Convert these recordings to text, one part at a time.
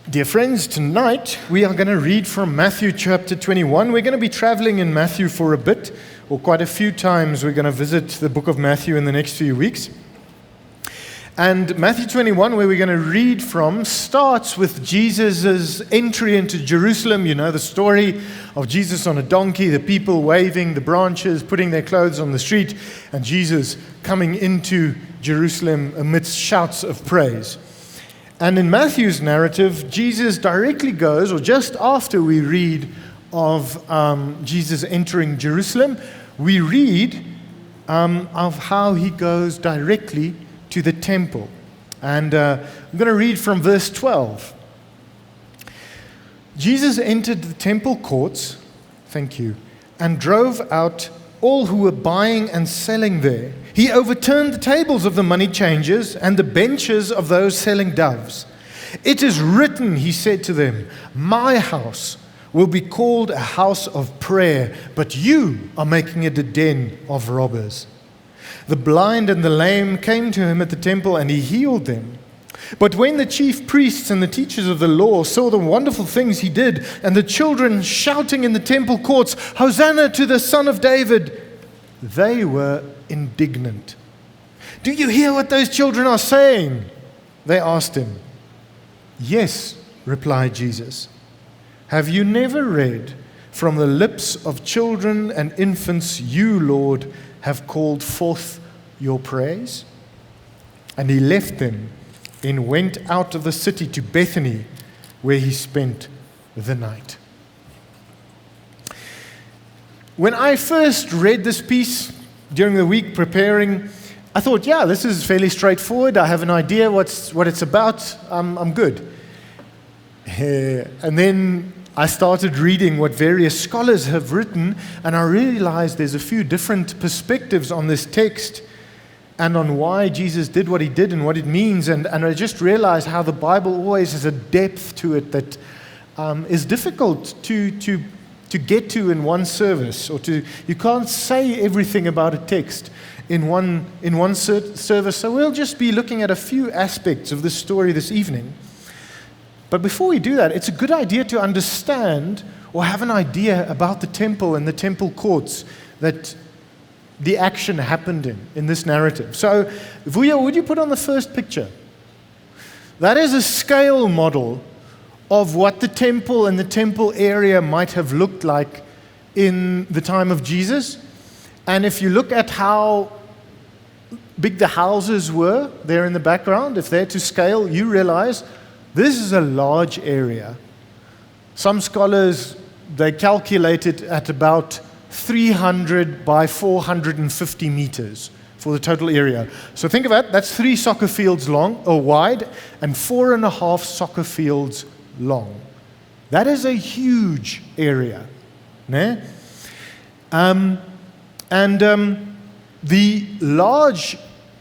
Dear friends, tonight we are going to read from Matthew chapter 21. We're going to be traveling in Matthew for a bit, or quite a few times. We're going to visit the book of Matthew in the next few weeks. And Matthew 21, where we're going to read from, starts with Jesus' entry into Jerusalem. You know the story of Jesus on a donkey, the people waving the branches, putting their clothes on the street, and Jesus coming into Jerusalem amidst shouts of praise. And in Matthew's narrative, Jesus directly goes, or just after we read of Jesus entering Jerusalem, we read of how he goes directly to the temple. And I'm going to read from verse 12. Jesus entered the temple courts, and drove out all who were buying and selling there. He overturned the tables of the money changers and the benches of those selling doves. It is written, he said to them, "My house will be called a house of prayer, but you are making it a den of robbers." The blind and the lame came to him at the temple, and he healed them. But when the chief priests and the teachers of the law saw the wonderful things he did, and the children shouting in the temple courts, "Hosanna to the Son of David," they were indignant. "Do you hear what those children are saying?" they asked him. "Yes," replied Jesus. "Have you never read, 'From the lips of children and infants you, Lord, have called forth your praise'?" And he left them and went out of the city to Bethany, where he spent the night. When I first read this piece during the week preparing, I thought, this is fairly straightforward. I have an idea what it's about. I'm good. And then I started reading what various scholars have written, and I realized there's a few different perspectives on this text and on why Jesus did what he did and what it means. And I just realized how the Bible always has a depth to it that is difficult to get to in one service, you can't say everything about a text in one service. So we'll just be looking at a few aspects of this story this evening. But before we do that, it's a good idea to understand or have an idea about the temple and the temple courts that the action happened in this narrative. So, Wouter, would you put on the first picture? That is a scale model of what the temple and the temple area might have looked like in the time of Jesus. And if you look at how big the houses were there in the background, if they're to scale, you realize this is a large area. Some scholars, they calculate it at about 300 by 450 meters for the total area. So think of that, that's 3 soccer fields long or wide and 4.5 soccer fields long. That is a huge area. The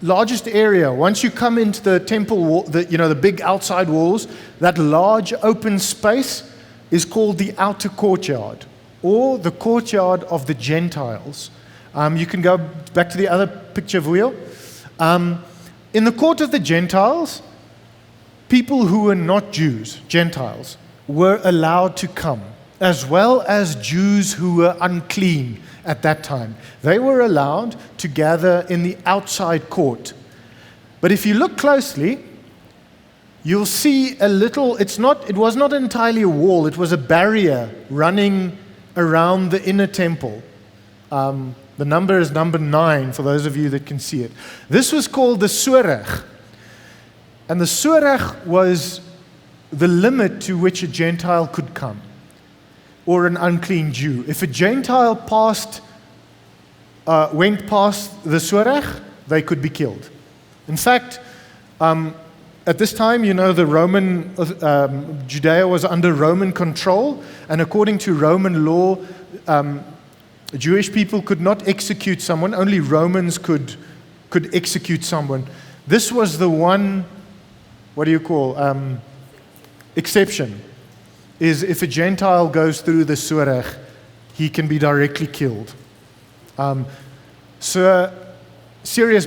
largest area, once you come into the temple wall, the big outside walls, that large open space is called the outer courtyard, or the courtyard of the Gentiles. You can go back to the other picture, Wouter. In the court of the Gentiles, people who were not Jews, Gentiles, were allowed to come, as well as Jews who were unclean at that time. They were allowed to gather in the outside court. But if you look closely, you'll see it was not entirely a wall, it was a barrier running around the inner temple. The number is number 9 for those of you that can see it. This was called the Surach. And the Surach was the limit to which a Gentile could come, or an unclean Jew. If a Gentile went past the Surach, they could be killed. In fact, at this time, the Roman Judea was under Roman control, and according to Roman law, Jewish people could not execute someone. Only Romans could execute someone. This was the one, exception, is if a Gentile goes through the Surach, he can be directly killed. So, serious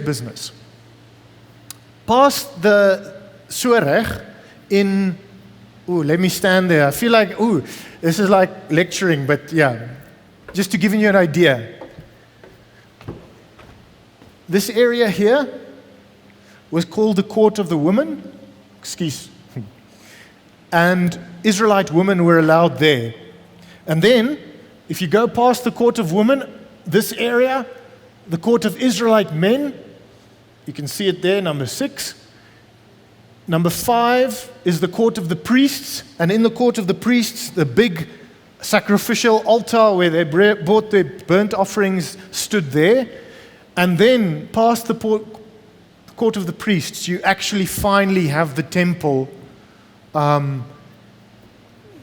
past the Surach, in ooh, let me stand there. I feel like, ooh, this is like lecturing, but yeah, just to give you an idea. This area here was called the court of the women. And Israelite women were allowed there. And then, if you go past the court of women, this area, the court of Israelite men, you can see it there, number 6. Number 5 is the court of the priests, and in the court of the priests, the big sacrificial altar where they brought their burnt offerings stood there. And then, past the court of the priests, you actually finally have the temple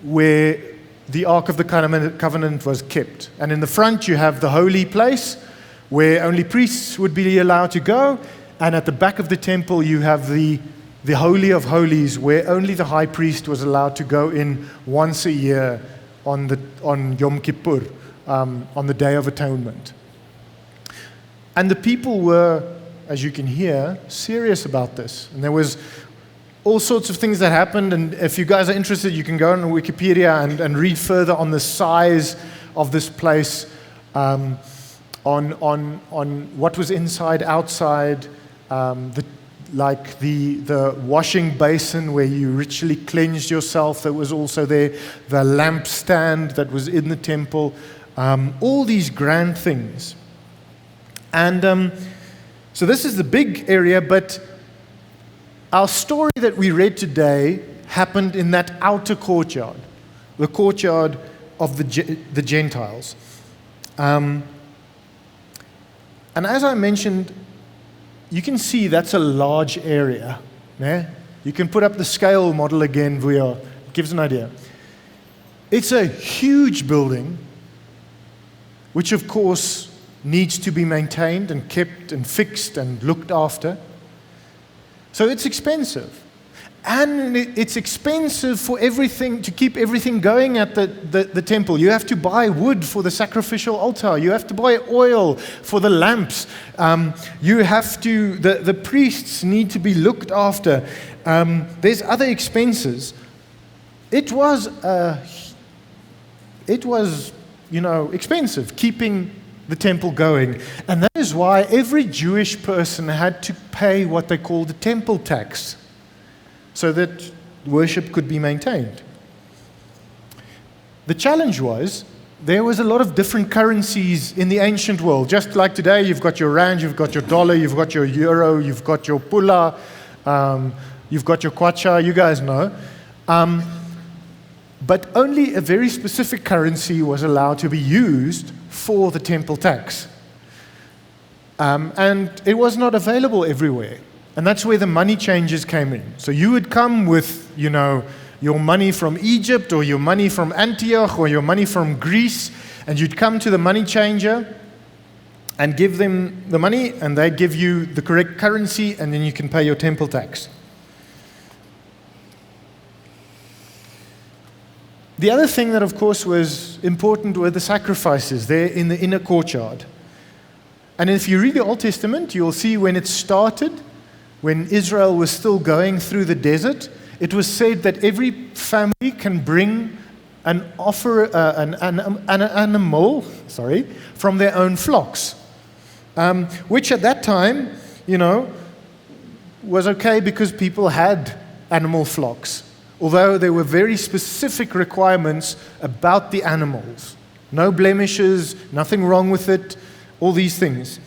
where the Ark of the Covenant was kept. And in the front, you have the holy place where only priests would be allowed to go. And at the back of the temple, you have the Holy of Holies, where only the high priest was allowed to go in once a year on Yom Kippur, on the Day of Atonement. And the people were, as you can hear, serious about this. And there was all sorts of things that happened. And if you guys are interested, you can go on Wikipedia and read further on the size of this place, on what was inside, outside, the washing basin where you ritually cleansed yourself that was also there, the lampstand that was in the temple, all these grand things. And so this is the big area, but our story that we read today happened in that outer courtyard, the courtyard of the Gentiles. And as I mentioned, you can see that's a large area. Yeah? You can put up the scale model again, Wouter. It gives an idea. It's a huge building, which of course needs to be maintained and kept and fixed and looked after. So it's expensive. And it's expensive for everything, to keep everything going at the temple. You have to buy wood for the sacrificial altar. You have to buy oil for the lamps. The priests need to be looked after. There's other expenses. It was expensive keeping the temple going. And that is why every Jewish person had to pay what they call the temple tax, so that worship could be maintained. The challenge was, there was a lot of different currencies in the ancient world. Just like today, you've got your rand, you've got your dollar, you've got your euro, you've got your pula, you've got your kwacha, you guys know. But only a very specific currency was allowed to be used for the temple tax. And it was not available everywhere. And that's where the money changers came in. So you would come with, your money from Egypt, or your money from Antioch, or your money from Greece, and you'd come to the money changer and give them the money, and they'd give you the correct currency, and then you can pay your temple tax. The other thing that, of course, was important were the sacrifices there in the inner courtyard. And if you read the Old Testament, you'll see when it started, when Israel was still going through the desert, it was said that every family can bring an animal from their own flocks, which at that time, was okay because people had animal flocks. Although there were very specific requirements about the animals. No blemishes, nothing wrong with it, all these things.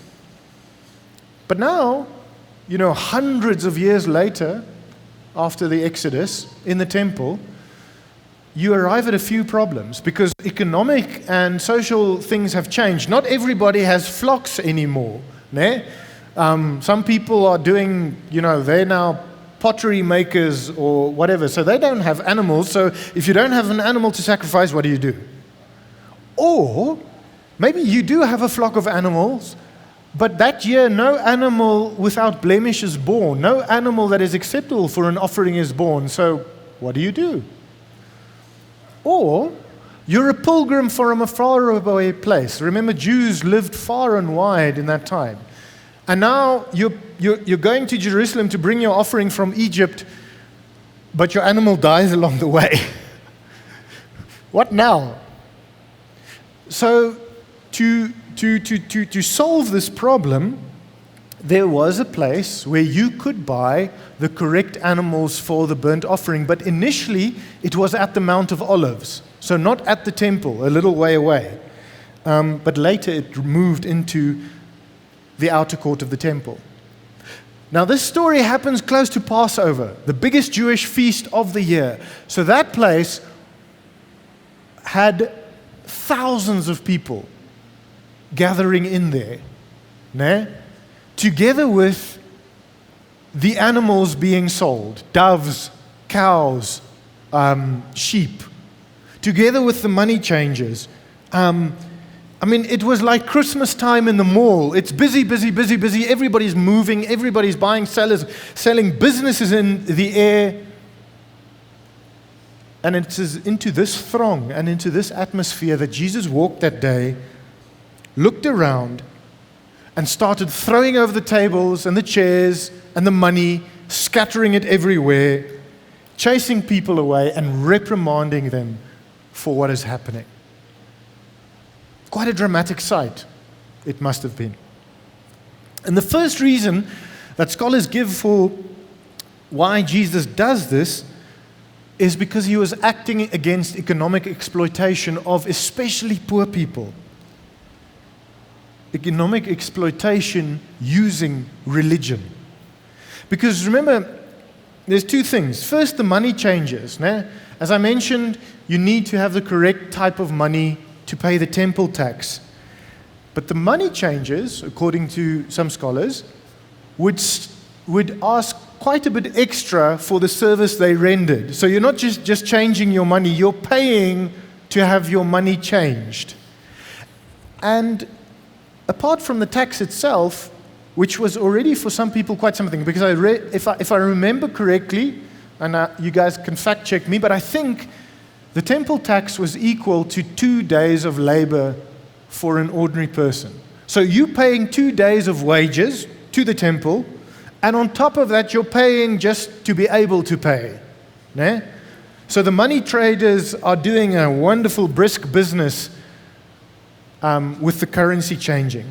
But now, hundreds of years later, after the Exodus, in the temple, you arrive at a few problems because economic and social things have changed. Not everybody has flocks anymore. Some people are doing, they're now pottery makers or whatever, so they don't have animals. So if you don't have an animal to sacrifice, what do you do? Or maybe you do have a flock of animals, but that year no animal without blemish is born. No animal that is acceptable for an offering is born. So what do you do? Or you're a pilgrim from a faraway place. Remember, Jews lived far and wide in that time. And now you're going to Jerusalem to bring your offering from Egypt, but your animal dies along the way. What now? So to solve this problem, there was a place where you could buy the correct animals for the burnt offering, but initially it was at the Mount of Olives, so not at the temple, a little way away. But later it moved into the outer court of the temple. Now this story happens close to Passover, the biggest Jewish feast of the year. So that place had thousands of people gathering in there, together with the animals being sold, doves, cows, sheep, together with the money changers. It was like Christmas time in the mall. It's busy, busy, busy, busy. Everybody's moving, everybody's buying, selling, businesses in the air. And it is into this throng and into this atmosphere that Jesus walked that day, looked around, and started throwing over the tables and the chairs and the money, scattering it everywhere, chasing people away and reprimanding them for what is happening. Quite a dramatic sight, it must have been. And the first reason that scholars give for why Jesus does this is because he was acting against economic exploitation of especially poor people. Economic exploitation using religion. Because remember, there's two things. First, the money changers. As I mentioned, you need to have the correct type of money to pay the temple tax. But the money changers, according to some scholars, would ask quite a bit extra for the service they rendered. So you're not just changing your money, you're paying to have your money changed. And apart from the tax itself, which was already for some people quite something, because if I remember correctly, and you guys can fact check me, but I think the temple tax was equal to 2 days of labor for an ordinary person. So you're paying 2 days of wages to the temple, and on top of that, you're paying just to be able to pay. So the money traders are doing a wonderful, brisk business with the currency changing.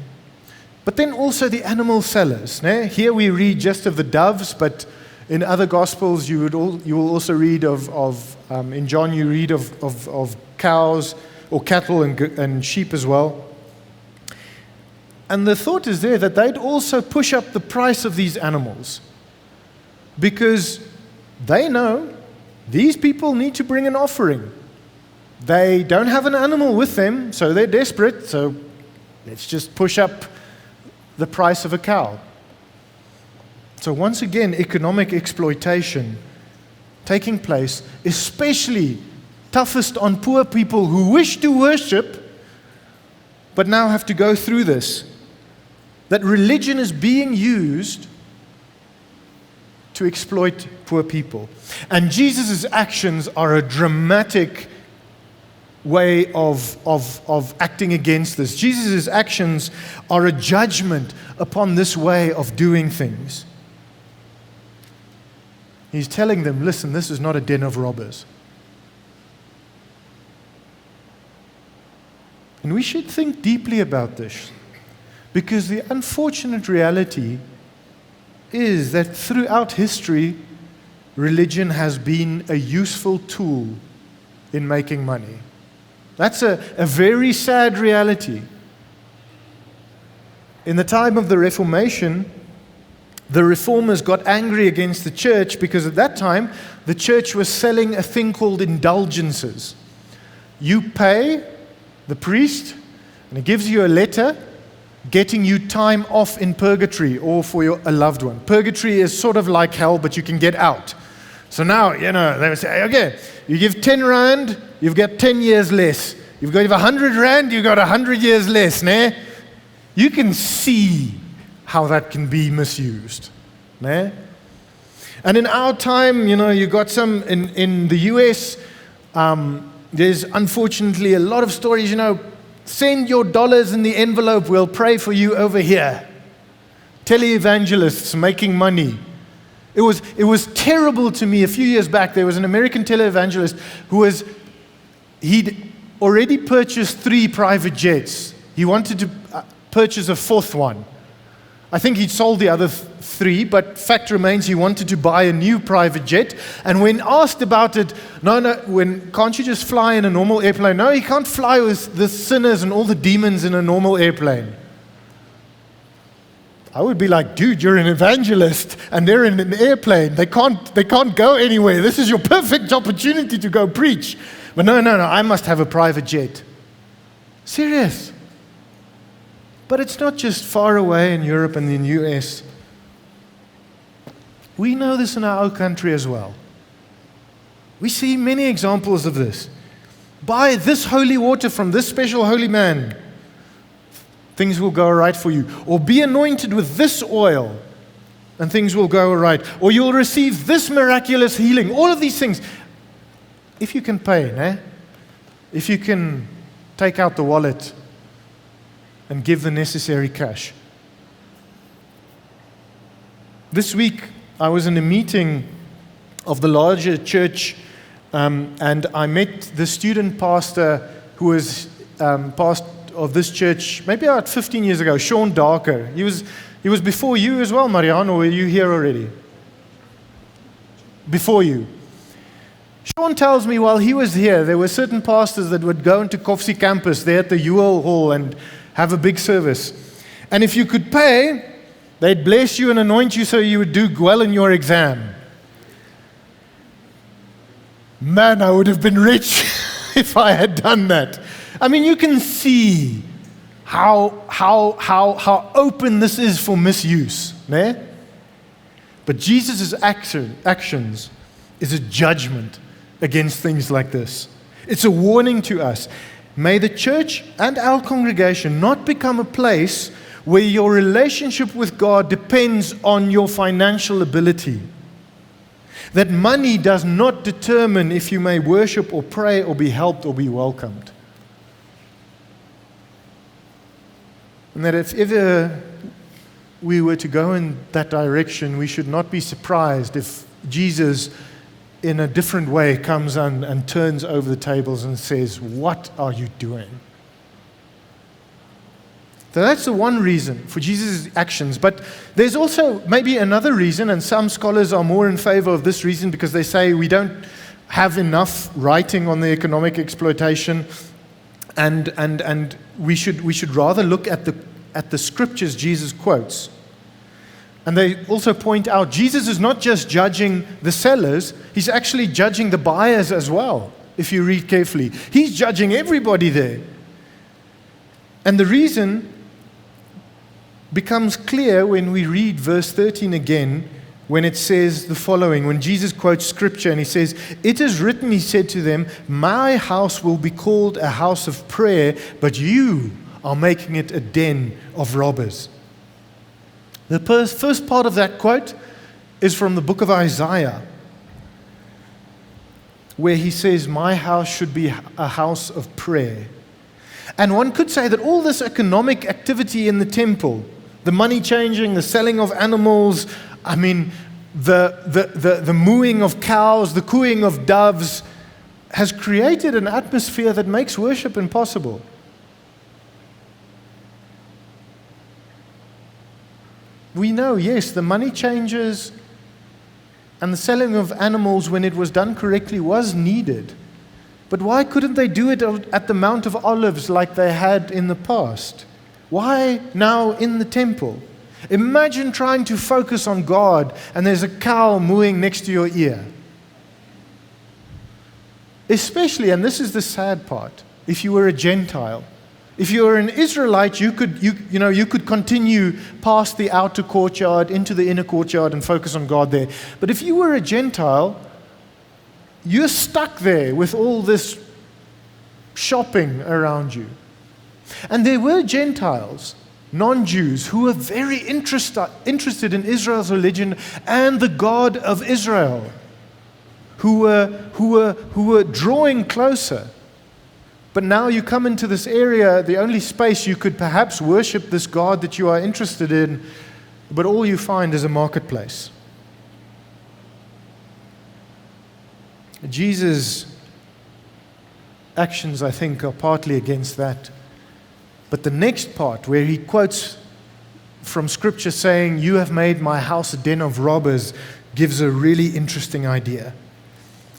But then also the animal sellers. Here we read just of the doves, but in other Gospels you will also read in John you read of cows or cattle and sheep as well. And the thought is there that they'd also push up the price of these animals because they know these people need to bring an offering. They don't have an animal with them, so they're desperate, so let's just push up the price of a cow. So once again, economic exploitation taking place, especially toughest on poor people who wish to worship, but now have to go through this. That religion is being used to exploit poor people. And Jesus' actions are a dramatic way of acting against this. Jesus' actions are a judgment upon this way of doing things. He's telling them, listen, this is not a den of robbers. And we should think deeply about this, because the unfortunate reality is that throughout history, religion has been a useful tool in making money. That's a very sad reality. In the time of the Reformation, the reformers got angry against the church because at that time, the church was selling a thing called indulgences. You pay the priest, and he gives you a letter getting you time off in purgatory or for a loved one. Purgatory is sort of like hell, but you can get out. So now, they would say, okay, you give 10 rand, you've got 10 years less. You've got 100 rand, you've got 100 years less. You can see how that can be misused. And in our time, you got some, in the US, there's unfortunately a lot of stories, send your dollars in the envelope, we'll pray for you over here. Televangelists making money It was terrible to me. A few years back, there was an American televangelist he'd already purchased 3 private jets. He wanted to purchase a 4th one. I think he'd sold the other 3, but fact remains he wanted to buy a new private jet. And when asked about it, can't you just fly in a normal airplane? No, he can't fly with the sinners and all the demons in a normal airplane. I would be like, dude, you're an evangelist, and they're in an airplane. They can't go anywhere. This is your perfect opportunity to go preach. But no, I must have a private jet. Serious. But it's not just far away in Europe and the US. We know this in our own country as well. We see many examples of this. Buy this holy water from this special holy man. Things will go all right for you. Or be anointed with this oil, and things will go all right. Or you'll receive this miraculous healing. All of these things. If you can pay, if you can take out the wallet and give the necessary cash. This week, I was in a meeting of the larger church, and I met the student pastor who was pastor of this church maybe about 15 years ago, Sean Darker. He was before you as well, Marianne, or were you here already? Before you. Sean tells me while he was here, there were certain pastors that would go into Koffsie campus there at the UL Hall and have a big service. And if you could pay, they'd bless you and anoint you so you would do well in your exam. Man, I would have been rich if I had done that. I mean, you can see how open this is for misuse. But Jesus' actions is a judgment against things like this. It's a warning to us. May the church and our congregation not become a place where your relationship with God depends on your financial ability. That money does not determine if you may worship or pray or be helped or be welcomed. And that if ever we were to go in that direction, we should not be surprised if Jesus, in a different way, comes and turns over the tables and says, "What are you doing?" So that's the one reason for Jesus' actions. But there's also maybe another reason, and some scholars are more in favor of this reason because they say we don't have enough writing on the economic exploitation, and we should rather look at the scriptures Jesus quotes. And they also point out Jesus is not just judging the sellers, he's actually judging the buyers as well, if you read carefully. He's judging everybody there. And the reason becomes clear when we read verse 13 again, when it says the following, when Jesus quotes scripture and he says, "It is written," he said to them, "My house will be called a house of prayer, but you are making it a den of robbers." The first part of that quote is from the book of Isaiah, where he says, "My house should be a house of prayer." And one could say that all this economic activity in the temple, the money changing, the selling of animals, the mooing of cows, the cooing of doves, has created an atmosphere that makes worship impossible. We know, yes, the money changers and the selling of animals, when it was done correctly, was needed. But why couldn't they do it at the Mount of Olives like they had in the past? Why now in the temple? Imagine trying to focus on God and there's a cow mooing next to your ear. Especially, and this is the sad part, if you were a Gentile. If you were an Israelite, you could continue past the outer courtyard into the inner courtyard and focus on God there. But if you were a Gentile, you're stuck there with all this shopping around you. And there were Gentiles, non-Jews, who were very interested in Israel's religion and the God of Israel, who were drawing closer. But now you come into this area, the only space you could perhaps worship this God that you are interested in, but all you find is a marketplace. Jesus' actions, I think, are partly against that. But the next part, where he quotes from Scripture saying, "You have made my house a den of robbers," gives a really interesting idea.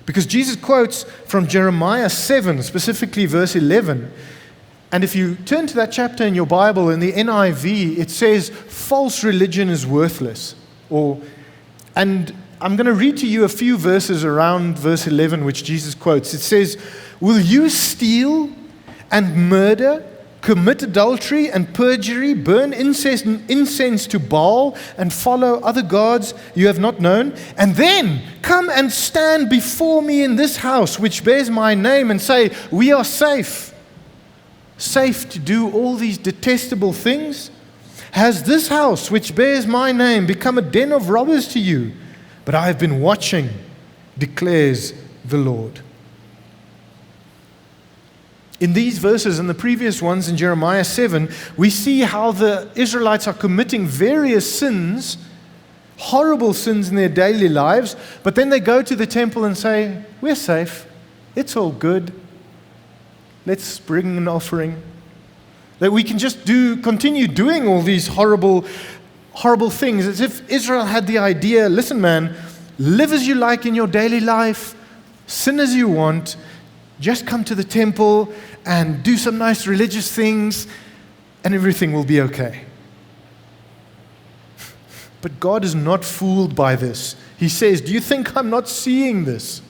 Because Jesus quotes from Jeremiah 7, specifically verse 11. And if you turn to that chapter in your Bible, in the NIV, it says, "False religion is worthless." And I'm going to read to you a few verses around verse 11, which Jesus quotes. It says, "Will you steal and murder, commit adultery and perjury, burn incense to Baal, and follow other gods you have not known, and then come and stand before me in this house which bears my name and say, 'We are safe'? Safe to do all these detestable things? Has this house which bears my name become a den of robbers to you? But I have been watching, declares the Lord." In these verses and the previous ones in Jeremiah 7, we see how the Israelites are committing various sins, horrible sins in their daily lives, but then they go to the temple and say, "We're safe. It's all good. Let's bring an offering." That we can just continue doing all these horrible things, as if Israel had the idea, "Listen, man, live as you like in your daily life, sin as you want, just come to the temple and do some nice religious things, and everything will be okay." But God is not fooled by this. He says, "Do you think I'm not seeing this?"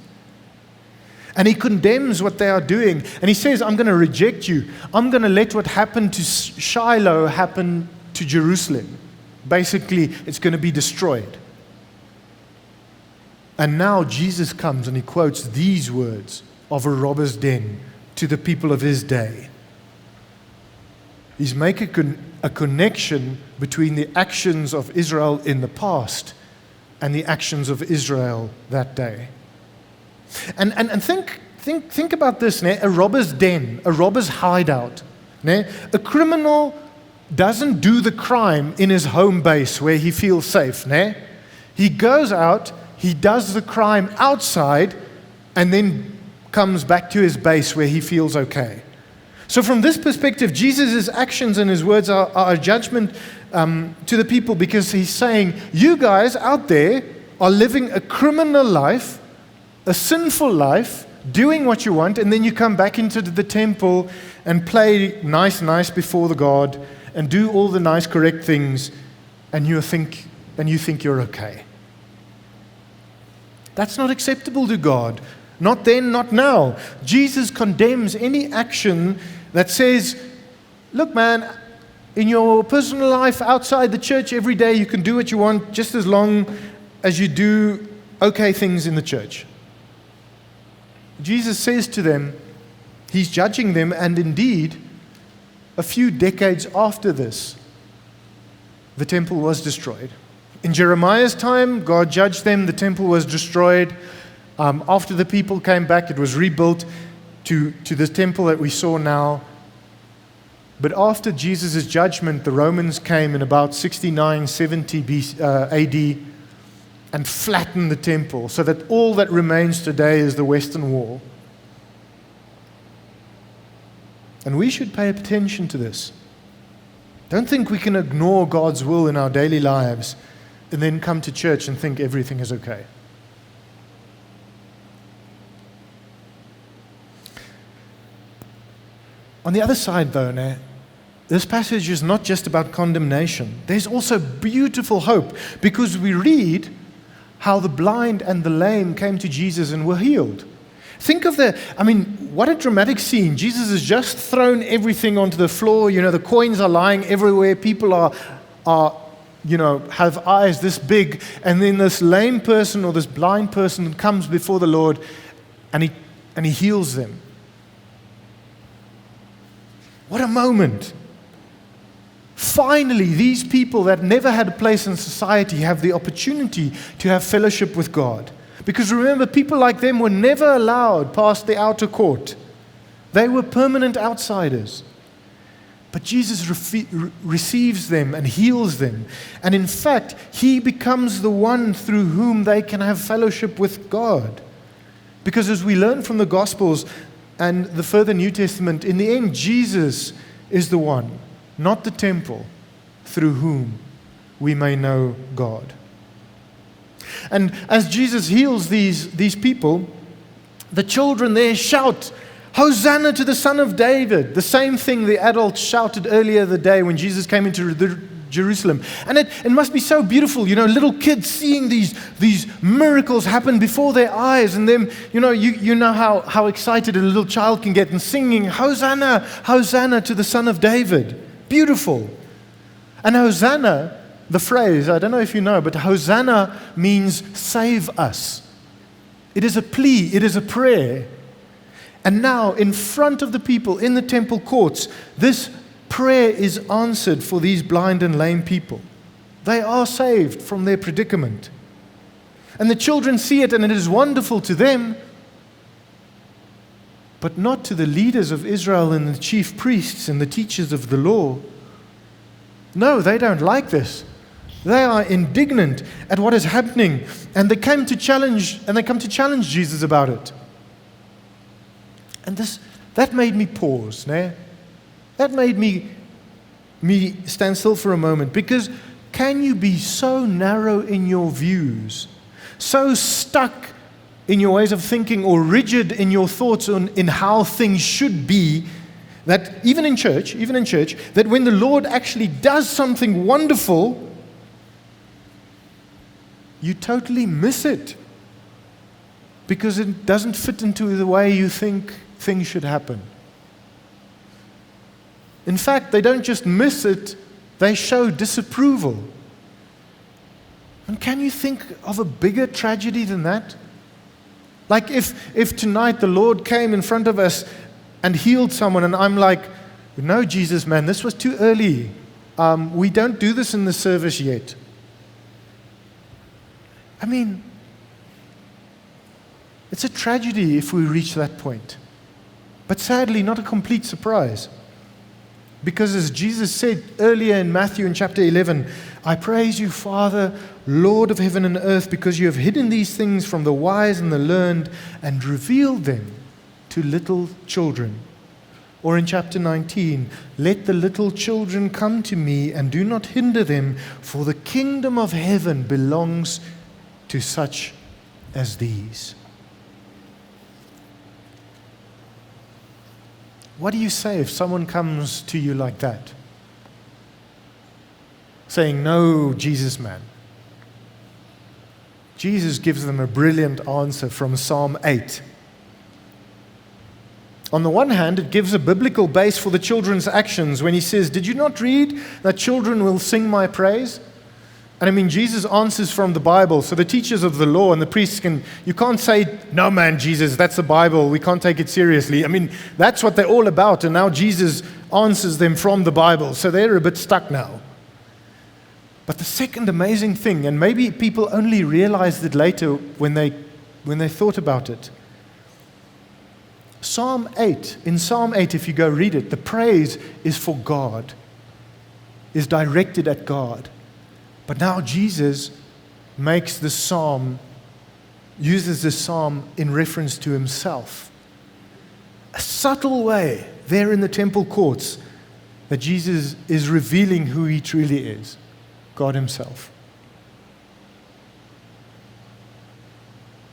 And he condemns what they are doing. And he says, "I'm going to reject you. I'm going to let what happened to Shiloh happen to Jerusalem." Basically, it's going to be destroyed. And now Jesus comes and he quotes these words of a robber's den to the people of his day. He's making a connection between the actions of Israel in the past and the actions of Israel that day. And think about this, né? A robber's den, a robber's hideout. Né? A criminal doesn't do the crime in his home base where he feels safe. Né? He goes out, he does the crime outside, and then comes back to his base where he feels okay. So from this perspective, Jesus' actions and his words are a judgment to the people, because he's saying, you guys out there are living a criminal life, a sinful life, doing what you want, and then you come back into the temple and play nice before the God and do all the nice, correct things, and you think you're okay. That's not acceptable to God. Not then, not now. Jesus condemns any action that says, look, man, in your personal life outside the church every day you can do what you want just as long as you do okay things in the church. Jesus says to them, he's judging them, and indeed, a few decades after this, the temple was destroyed. In Jeremiah's time, God judged them, the temple was destroyed. After the people came back, it was rebuilt to the temple that we saw now. But after Jesus' judgment, the Romans came in about 69, 70 AD and flattened the temple so that all that remains today is the Western Wall. And we should pay attention to this. Don't think we can ignore God's will in our daily lives and then come to church and think everything is okay. On the other side, though, this passage is not just about condemnation. There's also beautiful hope, because we read how the blind and the lame came to Jesus and were healed. Think of what a dramatic scene. Jesus has just thrown everything onto the floor. The coins are lying everywhere. People have eyes this big. And then this lame person or this blind person comes before the Lord and he heals them. What a moment. Finally, these people that never had a place in society have the opportunity to have fellowship with God. Because remember, people like them were never allowed past the outer court. They were permanent outsiders. But Jesus receives them and heals them. And in fact, he becomes the one through whom they can have fellowship with God. Because as we learn from the Gospels and the further New Testament, in the end, Jesus is the one, not the temple, through whom we may know God. And as Jesus heals these people, the children there shout, "Hosanna to the Son of David," the same thing the adults shouted earlier the day when Jesus came into Jerusalem. And it must be so beautiful, little kids seeing these miracles happen before their eyes, and them, you know how excited a little child can get, and singing, "Hosanna, Hosanna to the Son of David." Beautiful. And Hosanna, the phrase, I don't know if you know, but Hosanna means save us. It is a plea, it is a prayer. And now, in front of the people in the temple courts, this prayer is answered for these blind and lame people. They are saved from their predicament. And the children see it, and it is wonderful to them, but not to the leaders of Israel and the chief priests and the teachers of the law. No, they don't like this. They are indignant at what is happening, and they come to challenge Jesus about it. And that made me pause. That made me stand still for a moment, because can you be so narrow in your views, so stuck in your ways of thinking, or rigid in your thoughts in how things should be, that even in church, that when the Lord actually does something wonderful, you totally miss it because it doesn't fit into the way you think things should happen? In fact, they don't just miss it, they show disapproval. And can you think of a bigger tragedy than that? Like if tonight the Lord came in front of us and healed someone, and I'm like, "No, Jesus, man, this was too early. We don't do this in the service yet." I mean, it's a tragedy if we reach that point. But sadly, not a complete surprise. Because as Jesus said earlier in Matthew in chapter 11, "I praise you, Father, Lord of heaven and earth, because you have hidden these things from the wise and the learned and revealed them to little children." Or in chapter 19, "Let the little children come to me and do not hinder them, for the kingdom of heaven belongs to such as these." What do you say if someone comes to you like that? Saying, "No, Jesus, man." Jesus gives them a brilliant answer from Psalm 8. On the one hand, it gives a biblical base for the children's actions when he says, "Did you not read that children will sing my praise?" And I mean, Jesus answers from the Bible, so the teachers of the law and the priests you can't say, "No, man, Jesus, that's the Bible, we can't take it seriously." I mean, that's what they're all about, and now Jesus answers them from the Bible, so they're a bit stuck now. But the second amazing thing, and maybe people only realized it later when they thought about it, in Psalm 8, if you go read it, the praise is for God, is directed at God. But now Jesus uses this psalm in reference to himself. A subtle way there in the temple courts that Jesus is revealing who he truly is, God himself.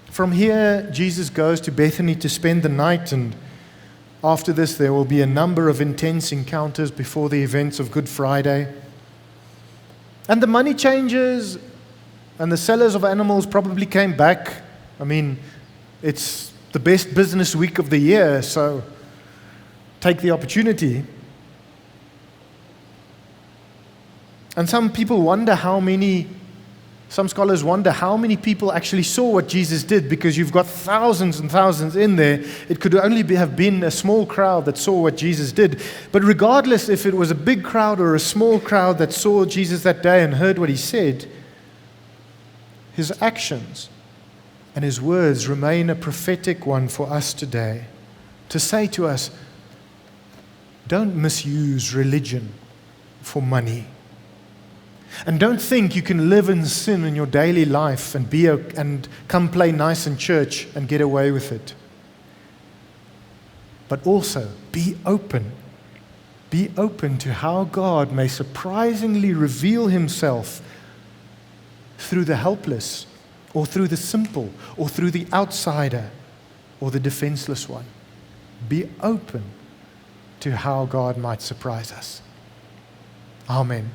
From here, Jesus goes to Bethany to spend the night, and after this there will be a number of intense encounters before the events of Good Friday. And the money changers and the sellers of animals probably came back. I mean, it's the best business week of the year, so take the opportunity. And some scholars wonder how many people actually saw what Jesus did, because you've got thousands and thousands in there. It could only have been a small crowd that saw what Jesus did. But regardless if it was a big crowd or a small crowd that saw Jesus that day and heard what he said, his actions and his words remain a prophetic one for us today, to say to us, don't misuse religion for money. And don't think you can live in sin in your daily life and come play nice in church and get away with it. But also, be open. Be open to how God may surprisingly reveal himself through the helpless, or through the simple, or through the outsider, or the defenseless one. Be open to how God might surprise us. Amen.